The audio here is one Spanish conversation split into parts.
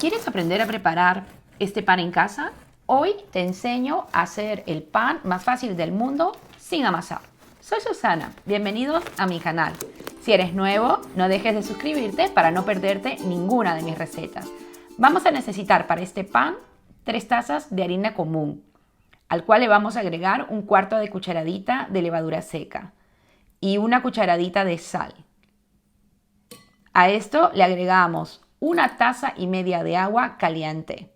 ¿Quieres aprender a preparar este pan en casa? Hoy te enseño a hacer el pan más fácil del mundo sin amasar. Soy Susana, bienvenidos a mi canal. Si eres nuevo, no dejes de suscribirte para no perderte ninguna de mis recetas. Vamos a necesitar para este pan 3 tazas de harina común, al cual le vamos a agregar 1/4 de cucharadita de levadura seca y 1 cucharadita de sal. A esto le agregamos 1,5 tazas de agua caliente.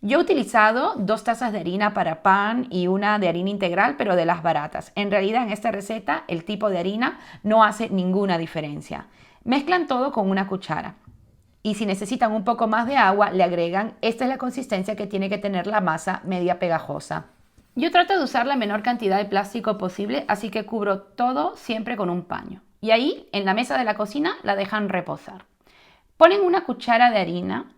Yo he utilizado 2 tazas de harina para pan y 1 de harina integral, pero de las baratas. En realidad en esta receta el tipo de harina no hace ninguna diferencia. Mezclan todo con 1 cuchara. Y si necesitan un poco más de agua, le agregan. Esta es la consistencia que tiene que tener la masa media pegajosa. Yo trato de usar la menor cantidad de plástico posible, así que cubro todo siempre con un paño. Y ahí, en la mesa de la cocina, la dejan reposar. Ponen 1 cuchara de harina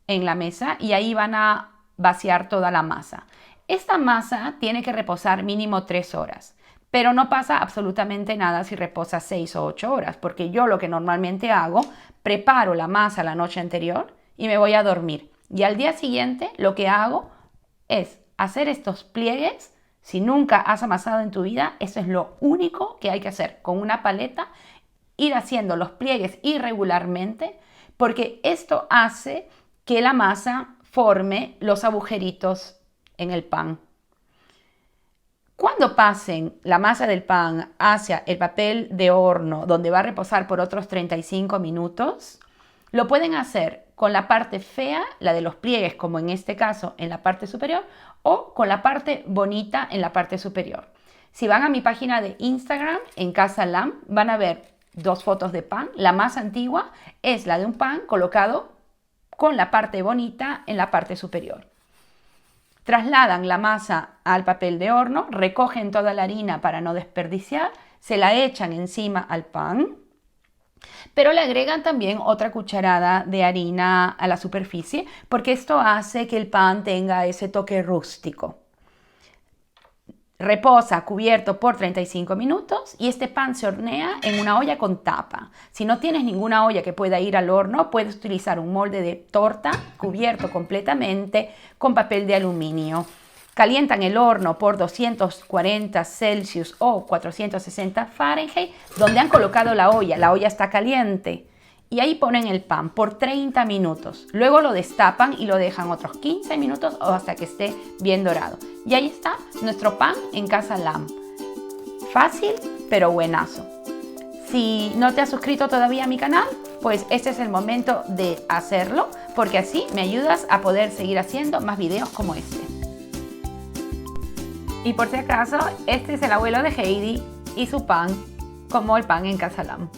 en la mesa y ahí van a vaciar toda la masa. Esta masa tiene que reposar mínimo 3 horas, pero no pasa absolutamente nada si reposa 6 o 8 horas, porque yo lo que normalmente hago, preparo la masa la noche anterior y me voy a dormir. Y al día siguiente lo que hago es hacer estos pliegues. Si nunca has amasado en tu vida, eso es lo único que hay que hacer. Con una paleta, ir haciendo los pliegues irregularmente, porque esto hace que la masa forme los agujeritos en el pan. Cuando pasen la masa del pan hacia el papel de horno, donde va a reposar por otros 35 minutos, lo pueden hacer con la parte fea, la de los pliegues, como en este caso en la parte superior, o con la parte bonita en la parte superior. Si van a mi página de Instagram, en Casa Lam, van a ver 2 fotos de pan. La más antigua es la de un pan colocado con la parte bonita en la parte superior. Trasladan la masa al papel de horno, recogen toda la harina para no desperdiciar, se la echan encima al pan, pero le agregan también otra cucharada de harina a la superficie, porque esto hace que el pan tenga ese toque rústico. Reposa cubierto por 35 minutos y este pan se hornea en una olla con tapa. Si no tienes ninguna olla que pueda ir al horno, puedes utilizar un molde de torta cubierto completamente con papel de aluminio. Calientan el horno por 240 Celsius o 460 Fahrenheit, donde han colocado la olla. La olla está caliente. Y ahí ponen el pan por 30 minutos. Luego lo destapan y lo dejan otros 15 minutos o hasta que esté bien dorado. Y ahí está nuestro pan en Casa Lam. Fácil, pero buenazo. Si no te has suscrito todavía a mi canal, pues este es el momento de hacerlo, porque así me ayudas a poder seguir haciendo más videos como este. Y por si acaso, este es el abuelo de Heidi y su pan, como el pan en Casa Lam.